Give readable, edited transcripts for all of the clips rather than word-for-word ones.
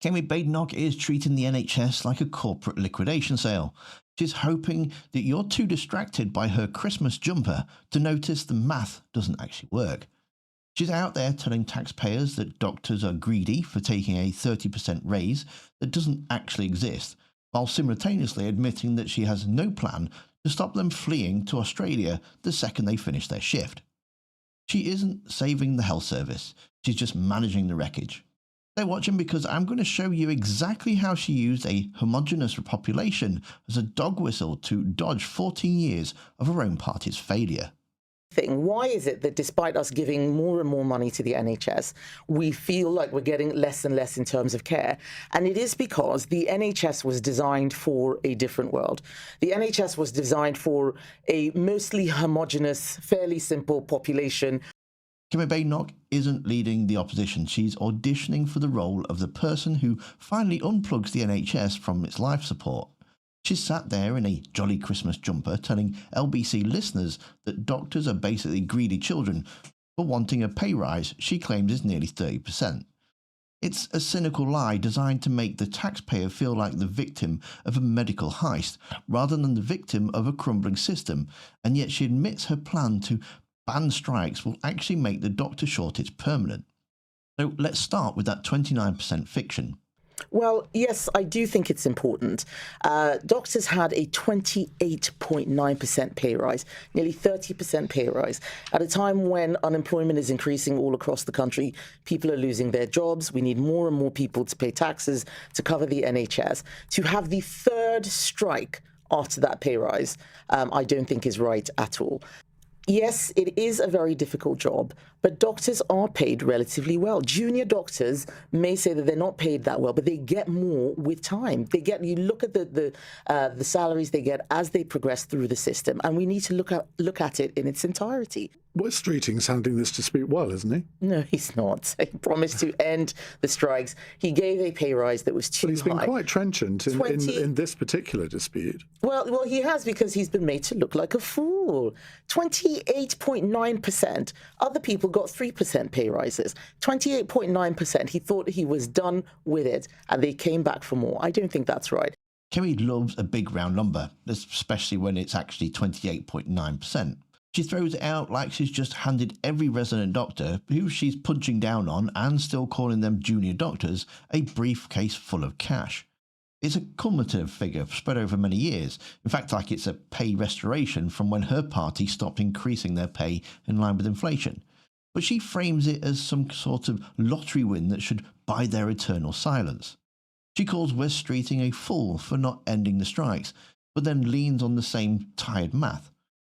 Kemi Badenoch is treating the NHS like a corporate liquidation sale. She's hoping that you're too distracted by her Christmas jumper to notice the math doesn't actually work. She's out there telling taxpayers that doctors are greedy for taking a 30% raise that doesn't actually exist, while simultaneously admitting that she has no plan to stop them fleeing to Australia the second they finish their shift. She isn't saving the health service, she's just managing the wreckage. Stay watching because I'm going to show you exactly how she used a homogenous population as a dog whistle to dodge 14 years of her own party's failure. Why is it that despite us giving more and more money to the NHS, we feel like we're getting less and less in terms of care? And it is because the NHS was designed for a different world. The NHS was designed for a mostly homogenous, fairly simple population. Kemi Badenoch isn't leading the opposition. She's auditioning for the role of the person who finally unplugs the NHS from its life support. She's sat there in a jolly Christmas jumper telling LBC listeners that doctors are basically greedy children for wanting a pay rise she claims is nearly 30%. It's a cynical lie designed to make the taxpayer feel like the victim of a medical heist rather than the victim of a crumbling system, and yet she admits her plan to ban strikes will actually make the doctor shortage permanent. So let's start with that 29% fiction. Well, yes, I do think it's important. Doctors had a 28.9% pay rise, nearly 30% pay rise, at a time when unemployment is increasing all across the country. People are losing their jobs. We need more and more people to pay taxes to cover the NHS. To have the third strike after that pay rise, I don't think is right at all. Yes, it is a very difficult job, but doctors are paid relatively well. Junior doctors may say that they're not paid that well, but they get more with time. You look at the salaries they get as they progress through the system, and we need to look at it in its entirety. West Streeting's handling this dispute well, isn't he? No, he's not. He promised to end the strikes. He gave a pay rise that was too high. But he's been quite trenchant in this particular dispute. Well, he has, because he's been made to look like a fool. 28.9%. Other people got 3% pay rises. 28.9%. He thought he was done with it, and they came back for more. I don't think that's right. Kemi loves a big round number, especially when it's actually 28.9%. She throws it out like she's just handed every resident doctor, who she's punching down on and still calling them junior doctors, a briefcase full of cash. It's a cumulative figure spread over many years, in fact like it's a pay restoration from when her party stopped increasing their pay in line with inflation. But she frames it as some sort of lottery win that should buy their eternal silence. She calls West Streeting a fool for not ending the strikes, but then leans on the same tired math.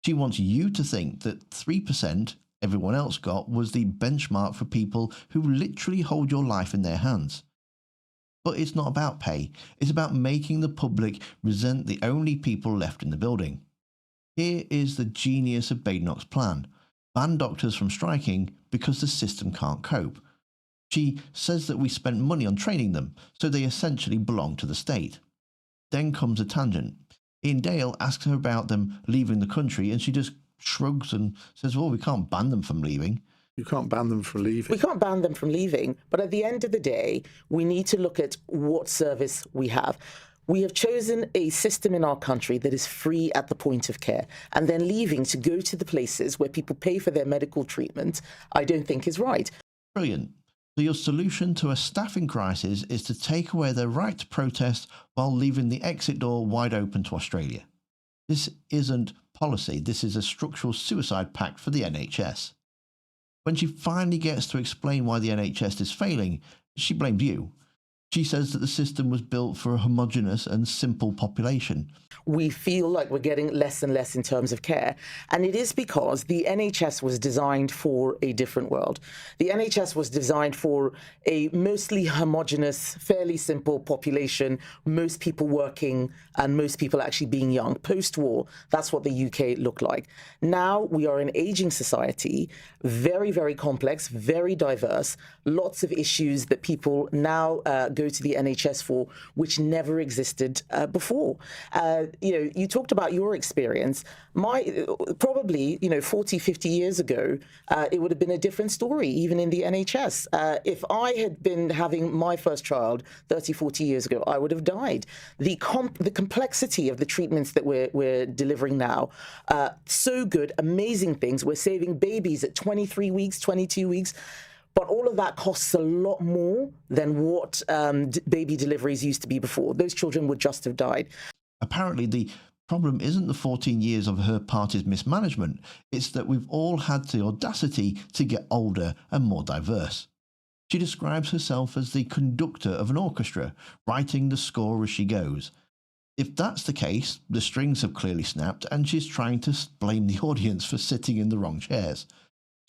She wants you to think that 3% everyone else got was the benchmark for people who literally hold your life in their hands. But it's not about pay, it's about making the public resent the only people left in the building. Here is the genius of Badenoch's plan: ban doctors from striking because the system can't cope. She says that we spent money on training them, so they essentially belong to the state. Then comes a tangent. Ian Dale asks her about them leaving the country, and she just shrugs and says, well, we can't ban them from leaving. You can't ban them from leaving. We can't ban them from leaving, but at the end of the day, we need to look at what service we have. We have chosen a system in our country that is free at the point of care, and then leaving to go to the places where people pay for their medical treatment, I don't think is right. Brilliant. So your solution to a staffing crisis is to take away their right to protest while leaving the exit door wide open to Australia. This isn't policy, this is a structural suicide pact for the NHS. When she finally gets to explain why the NHS is failing, she blames you. She says that the system was built for a homogenous and simple population. We feel like we're getting less and less in terms of care. And it is because the NHS was designed for a different world. The NHS was designed for a mostly homogenous, fairly simple population, most people working and most people actually being young. Post-war, that's what the UK looked like. Now we are an aging society, very, very complex, very diverse, lots of issues that people now go go to the NHS for, which never existed before. You talked about your experience. Probably 40, 50 years ago, it would have been a different story, even in the NHS. If I had been having my first child 30, 40 years ago, I would have died. The complexity of the treatments that we're delivering now, so good, amazing things. We're saving babies at 23 weeks, 22 weeks. But all of that costs a lot more than what baby deliveries used to be before. Those children would just have died. Apparently, the problem isn't the 14 years of her party's mismanagement. It's that we've all had the audacity to get older and more diverse. She describes herself as the conductor of an orchestra, writing the score as she goes. If that's the case, the strings have clearly snapped and she's trying to blame the audience for sitting in the wrong chairs.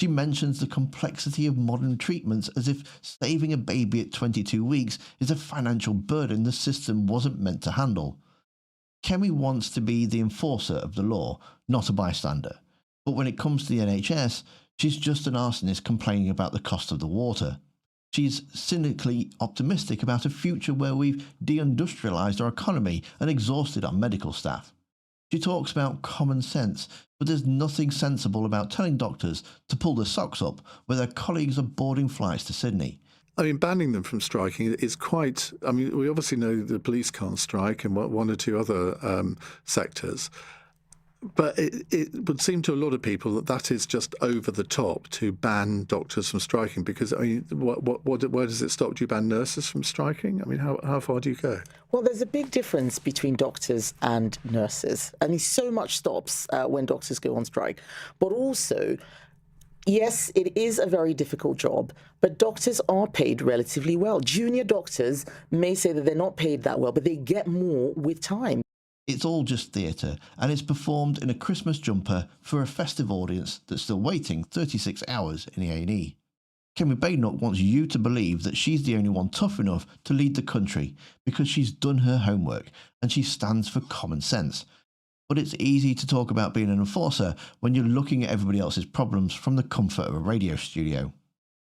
She mentions the complexity of modern treatments as if saving a baby at 22 weeks is a financial burden the system wasn't meant to handle. Kemi wants to be the enforcer of the law, not a bystander. But when it comes to the NHS, she's just an arsonist complaining about the cost of the water. She's cynically optimistic about a future where we've deindustrialised our economy and exhausted our medical staff. She talks about common sense, but there's nothing sensible about telling doctors to pull their socks up where their colleagues are boarding flights to Sydney. I mean, banning them from striking is quite... I mean, we obviously know the police can't strike and one or two other sectors. But it would seem to a lot of people that is just over the top to ban doctors from striking, because, I mean, where does it stop? Do you ban nurses from striking? I mean, how far do you go? Well, there's a big difference between doctors and nurses. I mean, so much stops when doctors go on strike. But also, yes, it is a very difficult job, but doctors are paid relatively well. Junior doctors may say that they're not paid that well, but they get more with time. It's all just theatre, and it's performed in a Christmas jumper for a festive audience that's still waiting 36 hours in the A&E. Kemi Badenoch wants you to believe that she's the only one tough enough to lead the country because she's done her homework and she stands for common sense. But it's easy to talk about being an enforcer when you're looking at everybody else's problems from the comfort of a radio studio.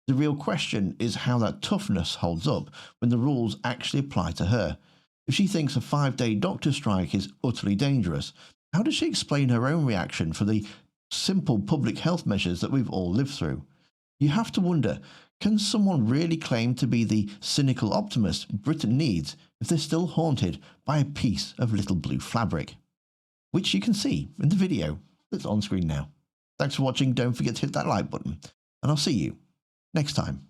The real question is how that toughness holds up when the rules actually apply to her. If she thinks a 5-day doctor strike is utterly dangerous, how does she explain her own reaction for the simple public health measures that we've all lived through? You have to wonder, can someone really claim to be the cynical optimist Britain needs if they're still haunted by a piece of little blue fabric? Which you can see in the video that's on screen now. Thanks for watching. Don't forget to hit that like button, and I'll see you next time.